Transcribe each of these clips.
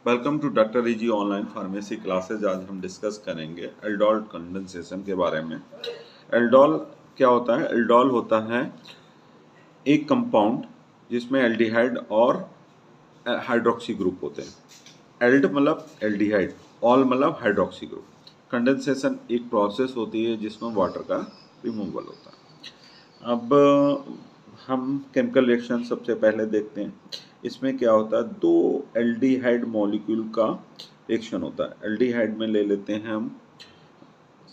Welcome to doctor easy online pharmacy classes. आज हम discuss करेंगे एल्डोल कंडेंसेशन के बारे में। एल्डोल क्या होता है? एल्डोल होता है एक कंपाउंड जिसमें एल्डिहाइड और हाइड्रोक्सी ग्रुप होते हैं। एल्ड मतलब एल्डिहाइड, ऑल मतलब हाइड्रोक्सी ग्रुप। कंडेंसेशन एक प्रोसेस होती है जिसमें वाटर का रिमूवल होता है। अब हम केमिकल रिएक्शन सबसे पहले देखते हैं। इसमें क्या होता है, दो एल्डिहाइड मॉलिक्यूल का रिएक्शन होता है। एल्डिहाइड में ले लेते हैं हम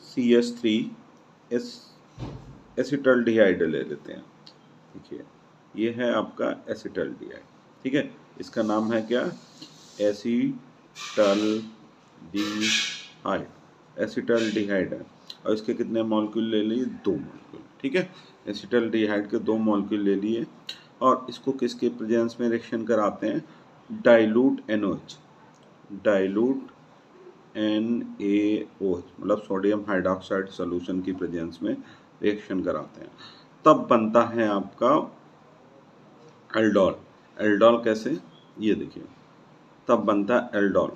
CH3 एसिटल्डिहाइड ले लेते हैं। देखिए ये है आपका एसिटल्डिहाइड, ठीक है। इसका नाम है क्या? एसिटल्डिहाइड। एसिटल्डिहाइड है और इसके कितने मॉलिक्यूल ले लिए? दो मॉलिक्यूल, ठीक है। एसिटल्डिहाइड के दो मॉलिक्यूल ले लिए और इसको किसके प्रेजेंस में रिएक्शन कराते हैं? डाइल्यूट NaOH, डाइल्यूट NaOH मतलब सोडियम हाइड्रोक्साइड सॉल्यूशन की प्रेजेंस में रिएक्शन कराते हैं। तब बनता है आपका एल्डोल। एल्डोल कैसे? ये देखिए, तब बनता है एल्डोल।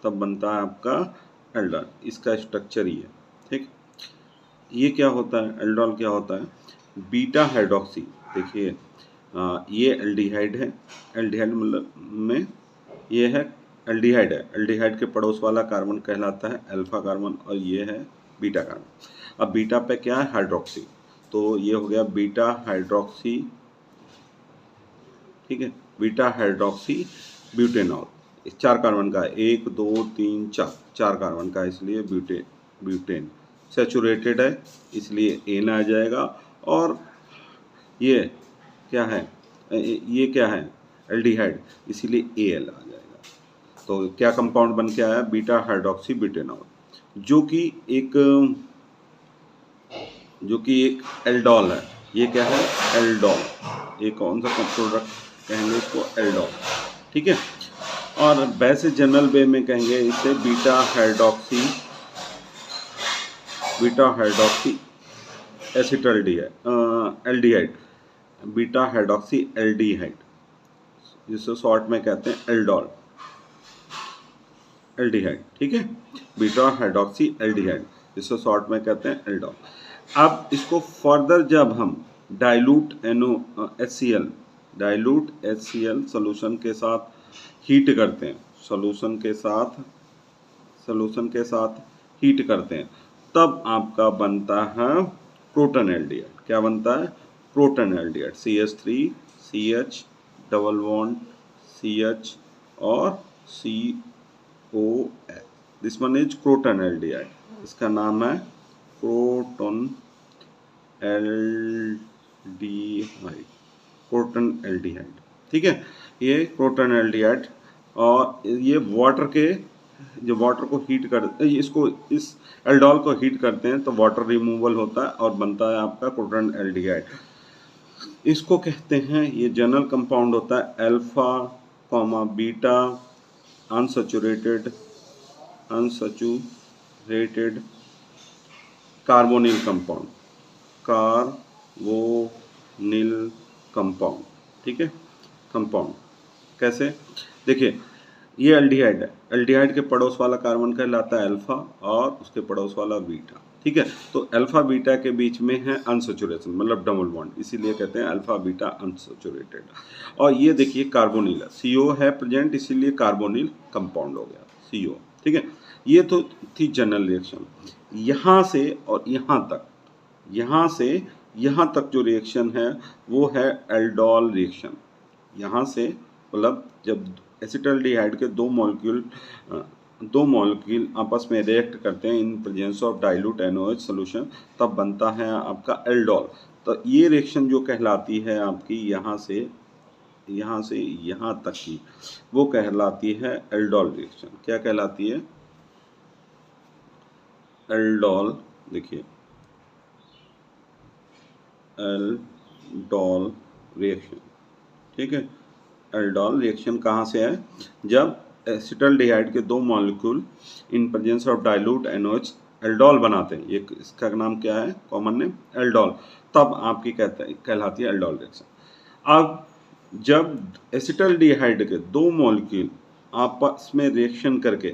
तब बनता है आपका एल्डोल। इसका स्ट्रक्चर ये, ठीक। ये क्या होता है? एल्डोल क्या होता है? Beta hydroxy. देखिए ये एल्डिहाइड है। एल्डिहाइड मतलब में ये है एल्डिहाइड है। एल्डिहाइड के पड़ोस वाला कार्बन कहलाता है अल्फा कार्बन और ये है बीटा कार्बन। अब बीटा पे क्या है? हाइड्रोक्सी, तो ये हो गया बीटा हाइड्रोक्सी, ठीक है। Beta hydroxy butanol. इस चार कार्बन का, 1 2 3 4, चार कार्बन का, इसलिए ब्यूटेन। सैचुरेटेड है इसलिए एन आ जाएगा। और ये क्या है? ये क्या है? एल्डिहाइड, इसीलिए Al आ जाएगा। तो क्या कंपाउंड बन के आया? बीटा हाइड्रोक्सी ब्यूटेनॉल, जो कि एक एल्डोल है। ये क्या है? एल्डोल। ये कौन सा प्रोडक्ट कहेंगे इसको? एल्डोल, ठीक है। और वैसे जनरल वे में कहेंगे इसे beta hydroxy aldehyde, beta hydroxy aldehyde, जिसे शॉर्ट में कहते हैं एल्डोल, एल्डिहाइड, ठीक है। बीटा हाइड्रोक्सी एल्डिहाइड, जिसे शॉर्ट में कहते हैं एल्डोल। अब इसको फर्दर जब हम डाइल्यूट HCl सॉल्यूशन के साथ हीट करते हैं, सॉल्यूशन के साथ हीट करते हैं, तब आपका बनता है प्रोटॉन एल्डिहाइड। क्या बनता है? Proton aldehyde. CH3 CH double bond CH और COH, this one is proton aldehyde. इसका नाम है प्रोटॉन एल्डिहाइड, प्रोटॉन एल्डिहाइड, ठीक है। ये प्रोटॉन एल्डिहाइड, और ये वाटर को हीट कर, इसको इस एल्डोल को हीट करते हैं तो वाटर रिमूवल होता है और बनता है आपका प्रोटॉन एल्डिहाइड। इसको कहते हैं, ये जनरल कंपाउंड होता है alpha comma beta unsaturated carbonyl compound, ठीक है। कंपाउंड कैसे? देखिए ये एल्डिहाइड है। एल्डिहाइड के पड़ोस वाला कार्बन कहलाता है अल्फा और उसके पड़ोस वाला बीटा, ठीक है। तो अल्फा बीटा के बीच में है अनसैचुरेशन मतलब डबल बॉन्ड, इसीलिए कहते हैं अल्फा बीटा अनसैचुरेटेड। और ये देखिए कार्बोनिल है, CO है प्रेजेंट, इसीलिए कार्बोनिल कंपाउंड हो गया CO, ठीक है। ये तो थी जनरल रिएक्शन। यहाँ से और यहाँ तक जो रिएक्शन है वो है एल्डोल रिएक्शन। यहाँ से मतलब जब एसिटल्डिहाइड के दो मॉलिक्यूल आपस में रिएक्ट करते हैं in presence of dilute NaOH solution, तब बनता है आपका एल्डोल। तो ये रिएक्शन जो कहलाती है आपकी यहाँ से यहाँ तक की, वो कहलाती है एल्डोल रिएक्शन। क्या कहलाती है? एल्डोल। देखिए एल्डोल रिएक्शन, ठीक है। एल्डोल रिएक्शन कहाँ से है? जब एसिटल्डिहाइड के दो molecule in presence of dilute NaOH aldol बनाते हैं, ये इसका नाम क्या है? Common name aldol. तब आपकी कहलाती है एल्डोल रिएक्शन। अब जब एसिटल्डिहाइड के दो मॉलिक्यूल आपस में रिएक्शन करके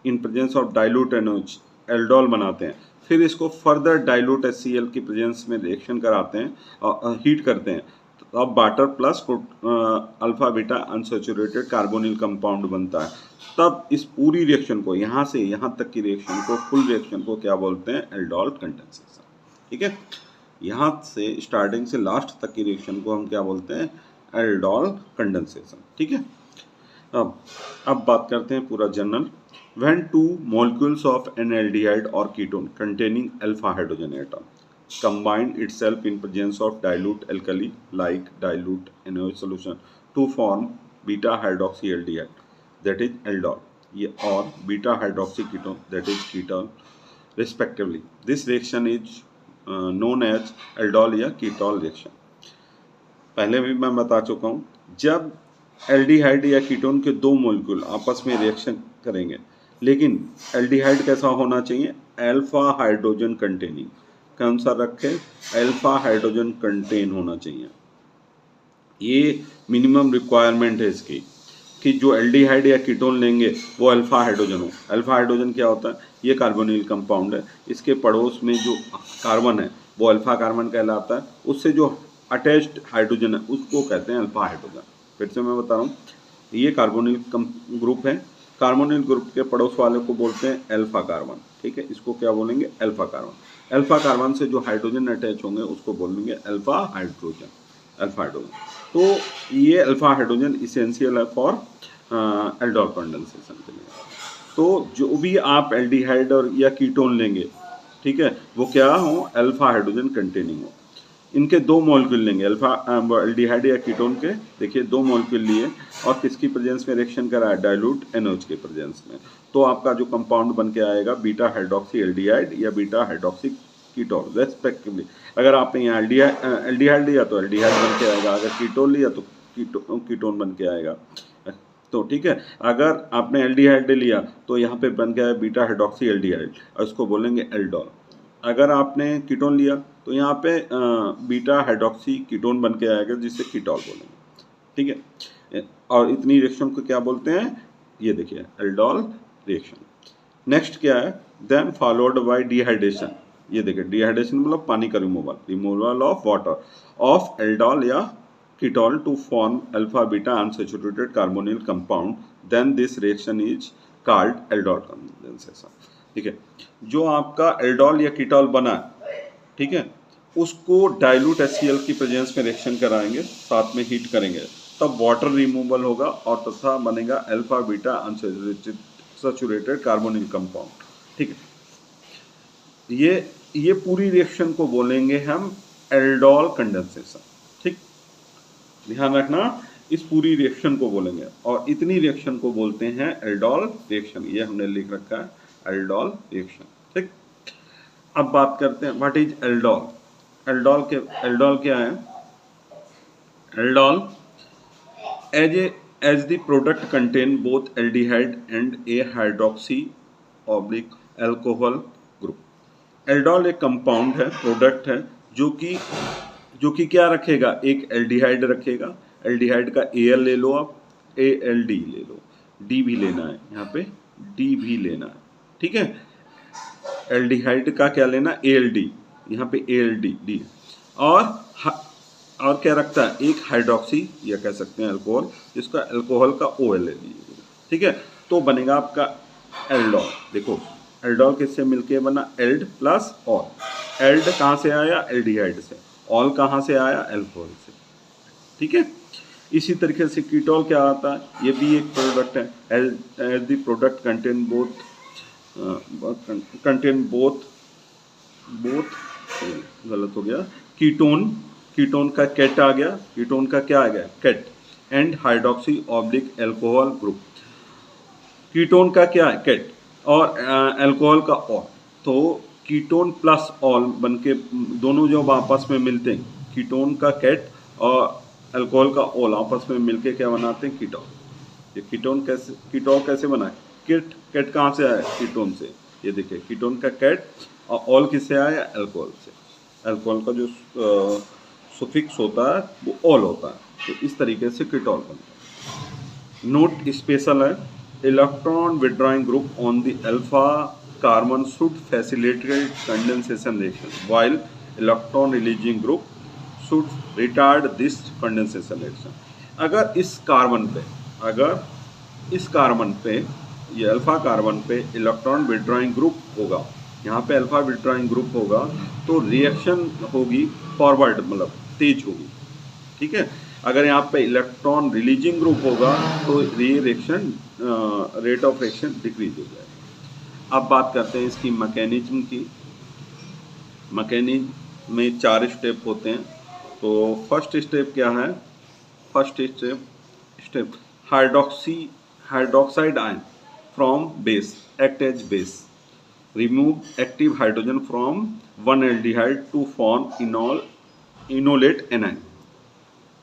in presence of dilute NaOH aldol बनाते हैं, फिर इसको फर्दर डाइल्यूट HCl की प्रेजेंस में रिएक्शन कराते हैं और हीट करते हैं, तो अब water plus alpha beta unsaturated carbonyl compound बनता है। तब इस पूरी रिएक्शन को, यहाँ से यहाँ तक की रिएक्शन को, फुल रिएक्शन को क्या बोलते हैं? Aldol condensation. ठीक है, यहाँ से स्टार्टिंग से लास्ट तक की रिएक्शन को हम क्या बोलते हैं? Aldol condensation. ठीक है, अब बात करते हैं पूरा general. When two molecules of an aldehyde or ketone containing alpha hydrogen atom combine itself in presence of dilute alkali like dilute NaOH solution to form beta hydroxyaldehyde, that is aldol, or beta hydroxyketone, that is ketone, respectively. This reaction is known as aldol या ketol reaction. पहले भी मैं बता चुका हूँ, जब aldehyde या ketone के दो मॉलिक्यूल आपस में रिएक्शन करेंगे, लेकिन एल्डिहाइड कैसा होना चाहिए? Alpha hydrogen containing. कौन सा रखे? अल्फा हाइड्रोजन कंटेन होना चाहिए। ये मिनिमम रिक्वायरमेंट है इसकी, कि जो एल्डिहाइड या कीटोन लेंगे वो अल्फा हाइड्रोजन हो। अल्फा हाइड्रोजन क्या होता है? ये कार्बोनिल कंपाउंड है, इसके पड़ोस में जो कार्बन है वो अल्फा कार्बन कहलाता है, उससे जो अटैच्ड हाइड्रोजन है उसको कहते हैं अल्फा हाइड्रोजन। फिर से मैं बता रहा हूँ, ये कार्बोनिल ग्रुप है, कार्बोनिल ग्रुप के पड़ोस वाले को बोलते हैं अल्फा कार्बन। ठीक है, इसको क्या बोलेंगे? Alpha carbon. अल्फा कार्बन से जो हाइड्रोजन अटैच होंगे उसको बोलेंगे अल्फा हाइड्रोजन। अल्फा हाइड्रोजन, तो ये अल्फा हाइड्रोजन इसेंशियल है फॉर एल्डोल कंडेंसेशन के लिए। तो जो भी आप एल्डिहाइड और या कीटोन लेंगे, ठीक है, वो क्या हो? अल्फा हाइड्रोजन कंटेनिंग हो। इनके दो मॉलिक्यूल लेंगे, अल्फा एल्डिहाइड या कीटोन के, देखिए दो मॉलिक्यूल लिए और किसकी प्रेजेंस में रिएक्शन करा है? डाइल्यूट NaOH के प्रेजेंस में, तो आपका जो कंपाउंड बन के आएगा बीटा हाइड्रोक्सी एल्डिहाइड या बीटा हाइड्रोक्सी कीटोन रेस्पेक्टिवली। अगर आपने यहाँ एल्डिहाइड लिया तो एल्डिहाइड बन के आएगा, अगर कीटोन लिया तो कीटोन बन के आएगा। तो ठीक है, अगर आपने एल्डिहाइड लिया तो यहाँ पे बन गया है बीटा हाइड्रोक्सी एल्डिहाइड और इसको बोलेंगे एल्डोल। अगर आपने कीटोन लिया तो यहाँ पे बीटा हाइड्रोक्सी कीटोन बन के आएगा, जिससे कीटोल बोलेंगे। ठीक है, और इतनी रिएक्शन को क्या बोलते हैं? ये देखिए एल्डोल रिएक्शन। नेक्स्ट क्या है? Then followed by dehydration. ये देखिए डिहाइड्रेशन मतलब पानी का removal of water of aldol या ketol to form alpha beta unsaturated carbonyl compound, then this reaction is called aldol condensation. ठीक है, जो आपका एल्डोल या कीटोल बना, ठीक है, उसको डाइल्यूट HCl की प्रेजेंस में रिएक्शन कराएंगे, साथ में हीट करेंगे, तब वाटर रिमूवल होगा और तथा बनेगा alpha beta unsaturated carbonyl compound. ठीक है, ये पूरी रिएक्शन को बोलेंगे हम एल्डोल कंडेंसेशन। ठीक, ध्यान रखना, इस पूरी रिएक्शन को बोलेंगे और इतनी रिएक्शन को बोलते हैं एल्डोल रिएक्शन। ये हमने लिख रखा है एल्डोल रिएक्शन। ठीक, अब बात करते हैं व्हाट इज एल्डोल। एल्डोल क्या है? Aldol as the product contain both aldehyde and a hydroxy oblique alcohol group. Aldol एक कंपाउंड है, प्रोडक्ट है, जो कि क्या रखेगा? एक एल्डिहाइड रखेगा। एल्डिहाइड का Al ले लो आप, ALD ले लो, D भी लेना है, यहाँ पे D भी लेना है। ठीक है, एल्डिहाइड का क्या लेना? ALD, यहाँ पे ALD D, और क्या रखता है? एक हाइड्रोक्सी या कह सकते हैं अल्कोहल, जिसका अल्कोहल का OL ले लीजिए। ठीक है, तो बनेगा आपका एल्डोल। देखो एल्डोल किससे मिलके बना? Yield plus all. एल्ड कहाँ से आया? एल्डिहाइड से। ऑल कहाँ से आया? अल्कोहल से। ठीक है, इसी तरीके से कीटोल क्या आता है? ये भी एक प्रोडक्ट है। As the product contain both गलत हो गया, कीटोन का कैट आ गया, कीटोन का क्या आ गया? Cat, and hydroxy oblique alcohol group. Ketone का क्या है? कैट, और अल्कोहल का ऑल। तो कीटोन प्लस ऑल बनके दोनों जब आपस में मिलते हैं, कीटोन का कैट और अल्कोहल का ऑल आपस में मिलके क्या बनाते हैं? कीटोन। ये कीटोन कैसे बना है? कैट कहाँ से आया? कीटोन से। ये देखिए कीटोन का कैट और ऑल किससे आया? अल्कोहल से। अल्कोहल का जो सुफिक्स होता है वो ऑल होता है। तो इस तरीके से कीटोन बनता है। नोट स्पेशल है, electron withdrawing group on the alpha carbon should facilitate condensation reaction while electron releasing group should retard this condensation reaction. अगर इस कार्बन पे ये अल्फा कार्बन पे इलेक्ट्रॉन विड्रॉइंग ग्रुप होगा, यहाँ पे अल्फा विड्रॉइंग ग्रुप होगा, तो रिएक्शन होगी फॉरवर्ड, मतलब तेज होगी, ठीक है। अगर यहाँ पे इलेक्ट्रॉन रिलीजिंग ग्रुप होगा तो ये reaction rate of reaction decrease हो जाएगा। अब बात करते हैं इसकी मैकेनिज्म की। मैकेनिज्म में 4 स्टेप होते हैं। तो फर्स्ट स्टेप क्या है? First step hydroxide ion from base act as base, remove active hydrogen from one aldehyde to form enolate anion.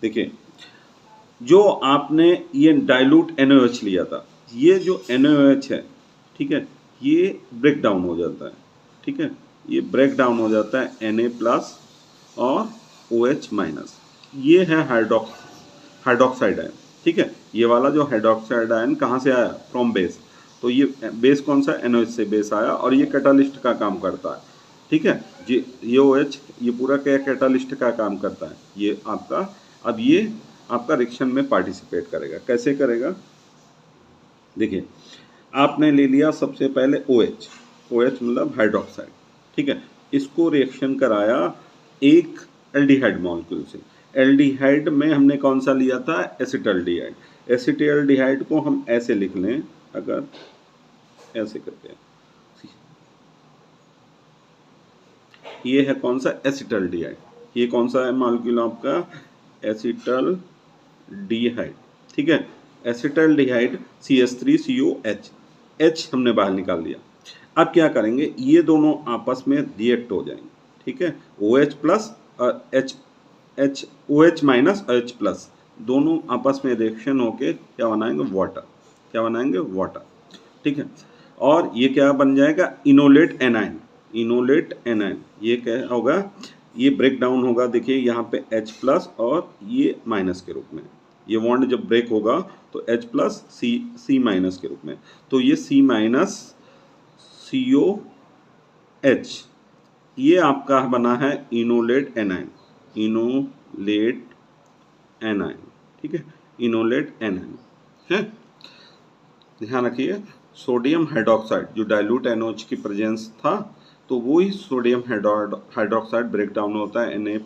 देखिए, जो आपने ये डाइल्यूट NaOH लिया था, ये जो NaOH है, ठीक है, ये ब्रेक डाउन हो जाता है, ठीक है, ये ब्रेक डाउन हो जाता है Na+ और OH-। ये है हाइड्रोक्साइड आयन, ठीक है। ये वाला जो हाइड्रोक्साइड आयन कहाँ से आया? From base. तो ये बेस कौन सा? NaOH से बेस आया और ये कैटालिस्ट का काम करता है, ठीक है जी। ये OH ये पूरा क्या कैटालिस्ट का काम करता है। ये आपका अब ये आपका रिएक्शन में पार्टिसिपेट करेगा। कैसे करेगा? देखिए, आपने ले लिया सबसे पहले OH मतलब हाइड्रोक्साइड, ठीक है। इसको रिएक्शन कराया एक एल्डिहाइड मॉलिक्यूल से। एल्डिहाइड में हमने कौन सा लिया था? एसिटल्डिहाइड। एसिटल्डिहाइड को हम ऐसे लिख लें, अगर ऐसे करते हैं, ये है कौन सा? एसिटल्डिहाइड। ये कौन सा है मॉलिक्यूल आपका? एसिटल्डिहाइड, ठीक है। एसिटल्डिहाइड CH3COH, H हमने बाहर निकाल दिया। अब क्या करेंगे? ये दोनों आपस में रिएक्ट हो जाएंगे, ठीक है। OH+ और OH- और H+ दोनों आपस में रिएक्शन होके क्या बनाएंगे? वाटर। क्या बनाएंगे? वाटर, ठीक है। और ये क्या बन जाएगा? Enolate A9. इनोलेट एनाइन ये क्या होगा? ये ब्रेक डाउन होगा। देखिए यहाँ पे H+ और ये माइनस के रूप में, ये बॉन्ड जब ब्रेक होगा तो H+ C- के रूप में, तो ये C- COH ये आपका बना है इनोलेट एनाइन। इनोलेट एनाइन, ठीक है, इनोलेट एनाइन है। ध्यान रखिए, सोडियम हाइड्रोक्साइड जो डाइल्यूट NaOH की प्रेजेंस था, तो वो ही सोडियम हाइड्रोक्साइड ब्रेक डाउन होता है Na+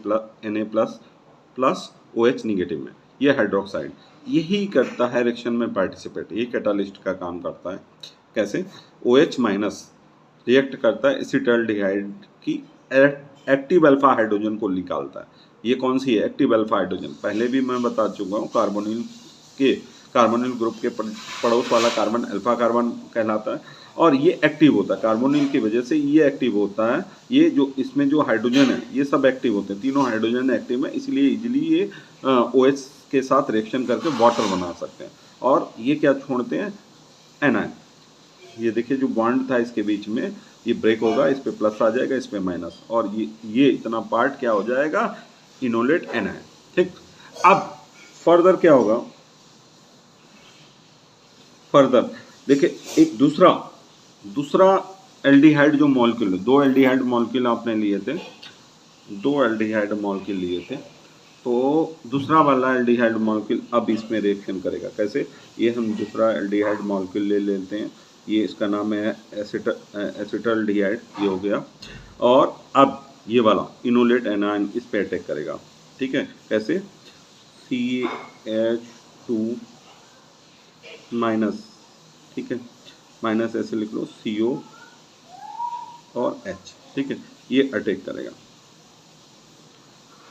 OH निगेटिव में। ये हाइड्रोक्साइड यही करता है रिएक्शन में पार्टिसिपेट, ये कैटालिस्ट का काम करता है। कैसे? OH- रिएक्ट करता है एसिटल्डिहाइड की एक्टिव अल्फा हाइड्रोजन को निकालता है। ये कौन सी है? Active alpha hydrogen. पहले भी मैं बता चुका हूँ, कार्बोनिल ग्रुप के पड़ोस वाला कार्बन अल्फा कार्बन कहलाता है और ये एक्टिव होता है। कार्बोनिल की वजह से ये एक्टिव होता है। ये जो इसमें जो हाइड्रोजन है ये सब एक्टिव होते हैं, तीनों हाइड्रोजन एक्टिव है, इसलिए इजीली ये OH के साथ रिएक्शन करके वाटर बना सकते हैं। और ये क्या छोड़ते हैं? एनाइन। ये देखिए जो बॉन्ड था इसके बीच में, ये ब्रेक होगा, इस पे प्लस आ जाएगा, इस पे माइनस, और ये इतना पार्ट क्या हो जाएगा? इनोलेट एनाइन, ठीक। अब फर्दर क्या होगा? फर्दर देखिए, एक दूसरा एल्डिहाइड जो मॉलिक्यूल है, 2 एल्डिहाइड मॉलिक्यूल आपने लिए थे, 2 एल्डिहाइड मॉलिक्यूल लिए थे, तो दूसरा वाला एल्डिहाइड मॉलिक्यूल अब इसमें रिएक्शन करेगा। कैसे? ये हम दूसरा एल्डिहाइड मॉलिक्यूल ले लेते हैं, ये इसका नाम है एसिटल्डिहाइड, ये हो गया। और अब ये वाला इनोलेट एनाइन इस पे अटैक करेगा, ठीक है। कैसे? CH2-, ठीक है, माइनस ऐसे लिख लो, CO और H, ठीक है, ये अटैक करेगा।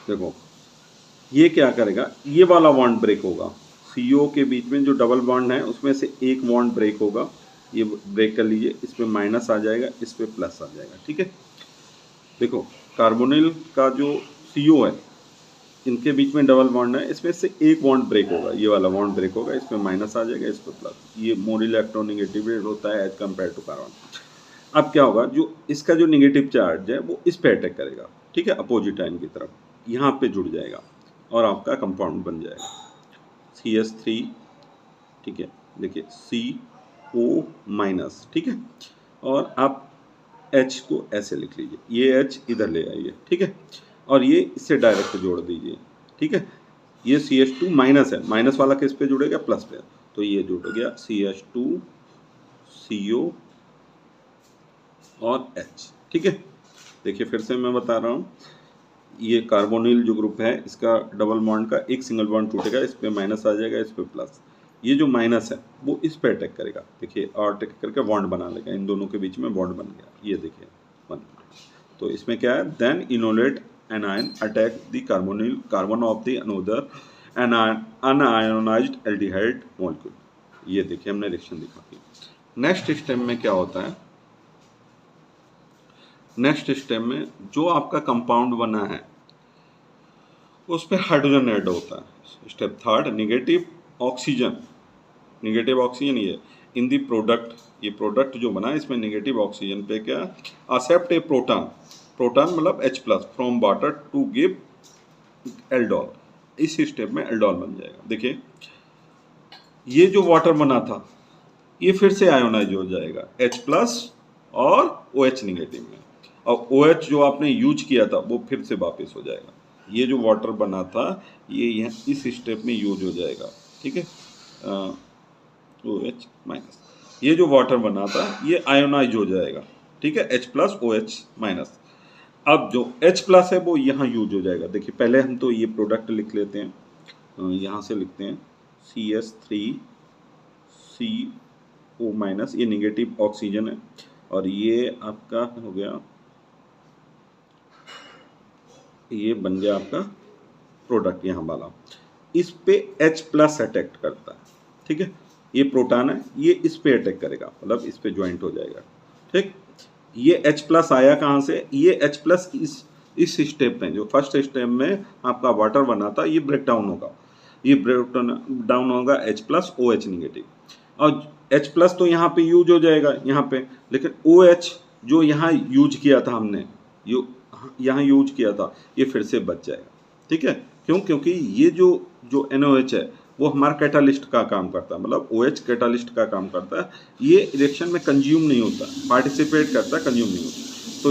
देखो ये क्या करेगा? ये वाला बॉन्ड ब्रेक होगा, CO के बीच में जो डबल बॉन्ड है उसमें से एक बॉन्ड ब्रेक होगा, ये ब्रेक कर लीजिए, इस पे माइनस आ जाएगा, इस पे प्लस आ जाएगा, ठीक है। देखो कार्बोनिल का जो CO है, इनके बीच में डबल बॉन्ड है, इसमें से एक बॉन्ड ब्रेक होगा, ये वाला बॉन्ड ब्रेक होगा, इस पे माइनस आ जाएगा, इस पे प्लस। ये मोर इलेक्ट्रोनेगेटिव होता है एज कम्पेयर टू कार्बन। अब क्या होगा? जो इसका जो नेगेटिव चार्ज है वो इस पे अटैक करेगा, ठीक है, अपोजिट आयन की तरफ, यहाँ पे जुड़ जाएगा, और आपका कंपाउंड बन जाएगा CH3, ठीक है, देखिए CO-, ठीक है, और आप H को ऐसे लिख लीजिए, ये H इधर ले आइए, ठीक है, और ये इससे डायरेक्ट जोड़ दीजिए, ठीक है। ये CH2 माइनस है, माइनस वाला किस पे जुड़ेगा, प्लस पे, तो ये जुड़ गया CH2 CO और H, ठीक है। देखिए फिर से मैं बता रहा हूँ, ये कार्बोनिल जो ग्रुप है इसका डबल बॉन्ड का एक सिंगल बॉन्ड टूटेगा, इस पे माइनस आ जाएगा, इस पे प्लस, ये जो माइनस है वो इस पे अटैक करेगा, देखिए, और अटैक करके बॉन्ड बना लेगा, इन दोनों के बीच में बॉन्ड बन गया, ये देखिए बन। तो इसमें क्या है, then enolate anion attack the carbonyl carbon of the another unionized aldehyde molecule, ये देखिए हमने रिएक्शन दिखा दी। नेक्स्ट स्टेप में क्या होता है, नेक्स्ट स्टेप में जो आपका कंपाउंड बना है उस पर हाइड्रोजन ऐड होता है। स्टेप थर्ड, नेगेटिव ऑक्सीजन ये इन दी प्रोडक्ट, ये प्रोडक्ट जो बना है इसमें नेगेटिव ऑक्सीजन पे क्या, एक्सेप्ट ए प्रोटॉन मतलब H plus from water to give aldol, इस स्टेप में एल्डोल बन जाएगा। देखिए ये जो वाटर बना था ये फिर से आयोनाइज हो जाएगा H प्लस और OH नेगेटिव में, और OH जो आपने यूज किया था वो फिर से वापस हो जाएगा, ये जो वाटर बना था ये यहाँ इस स्टेप में यूज हो जाएगा, ठीक है, OH माइनस, ये जो वाटर बना था ये आयोनाइज हो जाएगा, ठीक है, H प्लस OH माइनस। अब जो H प्लस है वो यहाँ यूज हो जाएगा। देखिए पहले हम तो ये प्रोडक्ट लिख लेते हैं, यहाँ से लिखते हैं CH3CO माइनस, ये नेगेटिव ऑक्सीजन है, और ये आपका हो गया, ये बन गया आपका प्रोडक्ट यहाँ वाला, इस पे H प्लस अटैक करता है, ठीक है, ये प्रोटॉन है, ये इस पे अटैक करेगा, मतलब इस पे ज्वाइंट हो जाएगा, ठीक। ये H प्लस आया कहाँ से, ये H प्लस इस स्टेप में, जो फर्स्ट स्टेप में आपका वाटर बना था ये ब्रेक डाउन होगा, ये ब्रेक डाउन होगा H प्लस OH नेगेटिव, और H प्लस तो यहाँ पे यूज हो जाएगा यहाँ पे, लेकिन OH जो यहाँ यूज किया था हमने, यहाँ यूज किया था, ये फिर से बच जाएगा, ठीक है, क्यों, क्योंकि ये जो NOH है वो हमारा कैटालिस्ट का काम करता है, मतलब OH कैटालिस्ट का काम करता है, ये रिएक्शन में कंज्यूम नहीं होता, पार्टिसिपेट करता है, कंज्यूम नहीं होता। तो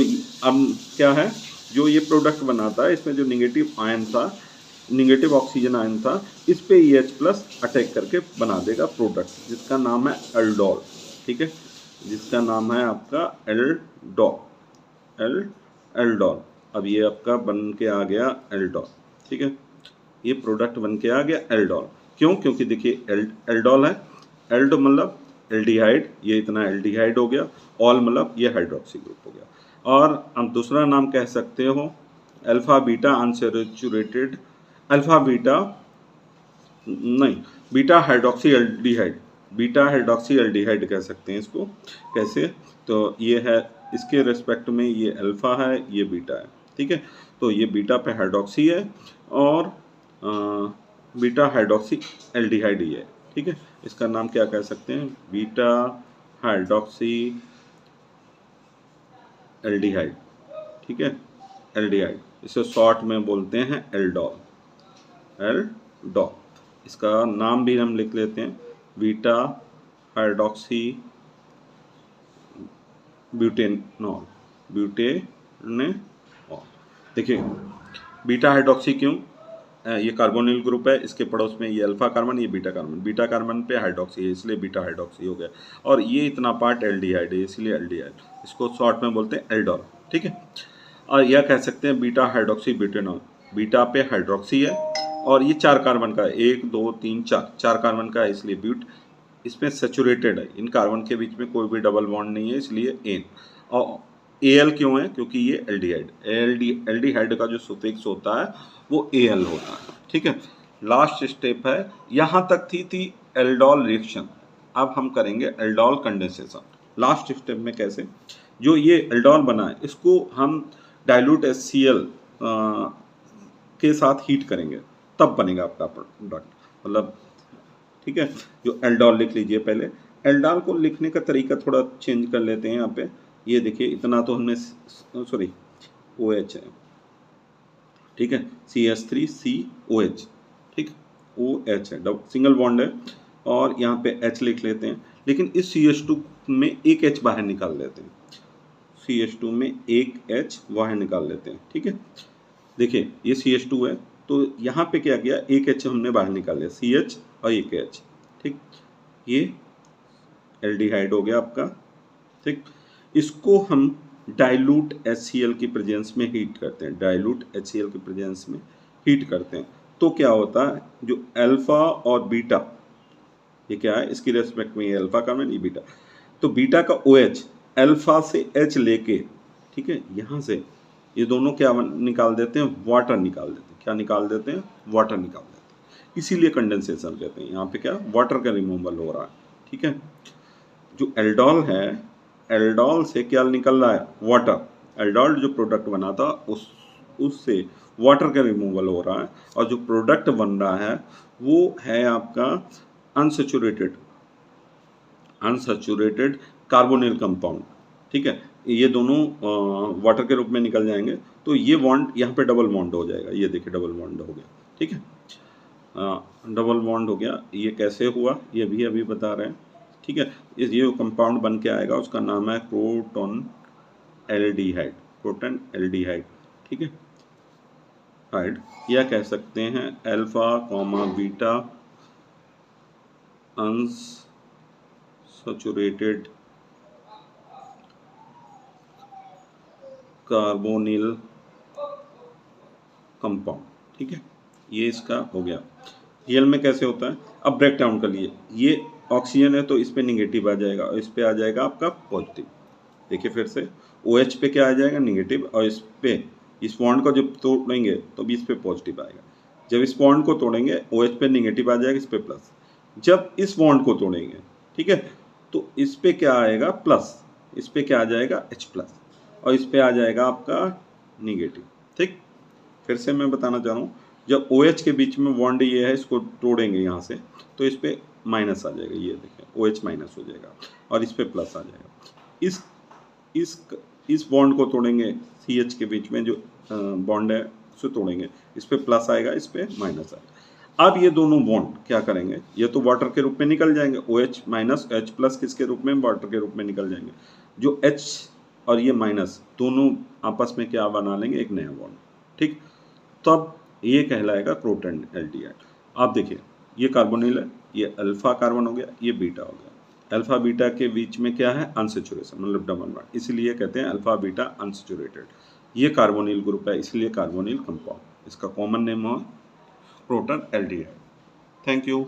अब क्या है, जो ये प्रोडक्ट बनाता है इसमें जो नेगेटिव आयन था, नेगेटिव ऑक्सीजन आयन था, इस पे H प्लस अटैक करके बना देगा प्रोडक्ट जिसका नाम है एल्डोल, ठीक है, जिसका नाम है आपका एल्डोल। अब ये आपका बन के आ गया एल्डोल, ठीक है, ये प्रोडक्ट बन के आ गया एल्डोल, क्यों, क्योंकि देखिए एल्डोल है, एल्ड मतलब एल्डिहाइड, ये इतना एल्डिहाइड हो गया, ऑल मतलब ये हाइड्रोक्सी ग्रुप हो गया, और हम दूसरा नाम कह सकते हो alpha beta unsaturated, alpha beta नहीं, beta hydroxy aldehyde, beta hydroxy aldehyde कह सकते हैं इसको, कैसे, तो ये है इसके रेस्पेक्ट में ये अल्फा है, ये बीटा है, ठीक है, तो ये बीटा पे हाइड्रोक्सी है और बीटा हाइड्रोक्सी एल्डिहाइड ही है, ठीक है, इसका नाम क्या कह सकते हैं, बीटा हाइड्रोक्सी एल्डिहाइड, ठीक है, एल्डिहाइड, इसे शॉर्ट में बोलते हैं एल्डोल, एल्डोल, इसका नाम भी हम लिख लेते हैं बीटा हाइड्रोक्सी ब्यूटेनॉल, देखिए बीटा हाइड्रोक्सी क्यों, ये कार्बोनिल ग्रुप है, इसके पड़ोस में ये अल्फा कार्बन, ये बीटा कार्बन पे हाइड्रोक्सी है, इसलिए बीटा हाइड्रोक्सी हो गया, और ये इतना पार्ट एल्डिहाइड है इसलिए एल्डिहाइड, इसको शॉर्ट में बोलते हैं एल्डोल, ठीक है, और यह कह सकते हैं बीटा हाइड्रोक्सी ब्यूटेनॉल, बीटा पे हाइड्रोक्सी है और ये 4 कार्बन का है, 1 2 3 4 कार्बन का है, इसलिए ब्यूट, इसमें सेचुरेटेड है, इन कार्बन के बीच में कोई भी डबल बॉन्ड नहीं है, इसलिए एन, और Al क्यों है, क्योंकि ये एल्डिहाइड, एल्डिहाइड का जो सुफिक्स होता है वो Al होता है, ठीक है। लास्ट स्टेप है, यहाँ तक थी एल्डोल रिएक्शन, अब हम करेंगे एल्डोल कंडेंसेशन। लास्ट स्टेप में कैसे, जो ये एल्डोल बना है इसको हम डाइल्यूट HCl के साथ हीट करेंगे, तब बनेगा आपका प्रोडक्ट, मतलब, ठीक है, जो एल्डोल लिख लीजिए पहले, एल्डोल को लिखने का तरीका थोड़ा चेंज कर लेते हैं यहाँ पे, ये देखिए इतना तो हमने, सॉरी OH है, ठीक है, CH3COH, ठीक, OH है, सिंगल बॉन्ड है और यहाँ पे H लिख लेते हैं, लेकिन इस CH2 में एक H बाहर निकाल लेते हैं, CH2 में एक H बाहर निकाल लेते हैं, ठीक है। देखिए ये CH2 है, तो यहाँ पे क्या किया, एक H हमने बाहर निकाल लिया, CH और एक H, ठीक, ये एल्डिहाइड हो गया आपका, ठीक। इसको हम डाइल्यूट HCl की प्रेजेंस में हीट करते हैं, डाइल्यूट HCl की प्रेजेंस में हीट करते हैं, तो क्या होता है, जो अल्फा और बीटा, ये क्या है, इसकी रेस्पेक्ट में ये अल्फा कार्बन, ये बीटा, तो बीटा का OH अल्फा से H लेके, ठीक है, यहाँ से ये दोनों क्या निकाल देते हैं, वाटर निकाल देते हैं, क्या निकाल देते हैं, वाटर निकाल देते हैं, इसीलिए कंडेंसेशन कहते हैं। यहाँ पे क्या, वाटर का रिमूवल हो रहा है, ठीक है। जो एल्डोल है, एल्डोल से क्या निकल रहा है, वाटर, एल्डोल जो प्रोडक्ट बना था उससे वाटर का रिमूवल हो रहा है, और जो प्रोडक्ट बन रहा है वो है आपका अनसैचुरेटेड कार्बोनिल कंपाउंड, ठीक है। ये दोनों वाटर के रूप में निकल जाएंगे, तो ये बॉन्ड यहाँ पे डबल बॉन्ड हो जाएगा, ये देखिए डबल बॉन्ड हो गया, ठीक है, डबल बॉन्ड हो गया। ये कैसे हुआ ये भी अभी बता रहे हैं, ठीक है। ये कंपाउंड बन के आएगा, उसका नाम है क्रोटोन एल्डिहाइड, क्रोटोन एल्डिहाइड, ठीक है, हाइड, या कह सकते हैं alpha comma beta unsaturated carbonyl compound, ठीक है, ये इसका हो गया। रियल में कैसे होता है, अब ब्रेक डाउन कर लिए, ये ऑक्सीजन है तो इस पे निगेटिव आ जाएगा और इस पे आ जाएगा आपका पॉजिटिव, देखिए फिर से OH पे क्या आ जाएगा, निगेटिव, और इस पे इस बॉन्ड को जब तोड़ेंगे तो भी इस पे पॉजिटिव आएगा, जब इस बॉन्ड को तोड़ेंगे OH पे निगेटिव आ जाएगा, इस पे प्लस, जब इस बॉन्ड को तोड़ेंगे, ठीक है, तो इस पे क्या आएगा, प्लस, इस पे क्या आ जाएगा, H प्लस, और इस पे आ जाएगा आपका निगेटिव, ठीक। फिर से मैं बताना चाह रहा हूँ, जब OH के बीच में बॉन्ड ये है, इसको तोड़ेंगे यहाँ से, तो इस पे माइनस आ जाएगा, ये देखिए OH माइनस हो जाएगा और इस पे प्लस आ जाएगा। इस बॉन्ड को तोड़ेंगे, CH के बीच में जो बॉन्ड है उसे तोड़ेंगे, इस पे प्लस आएगा, इस पे माइनस आएगा। अब ये दोनों बॉन्ड क्या करेंगे, ये तो वाटर के रूप में निकल जाएंगे, OH माइनस H प्लस किसके रूप में, वाटर के रूप में निकल जाएंगे, जो H और ये माइनस दोनों आपस में क्या बना लेंगे, एक नया बॉन्ड, ठीक। तब ये कहलाएगा क्रोटोन एल्डिहाइड। आप देखिए ये कार्बोनिल है, ये अल्फा कार्बन हो गया, ये बीटा हो गया, अल्फा बीटा के बीच में क्या है, अनसैचुरेशन, मतलब डबल बॉन्ड, इसलिए कहते हैं अल्फा बीटा अनसैचुरेटेड। ये कार्बोनिल ग्रुप है, इसलिए कार्बोनिल कंपाउंड, इसका कॉमन नेम है क्रोटोन एल्डिहाइड। Thank you.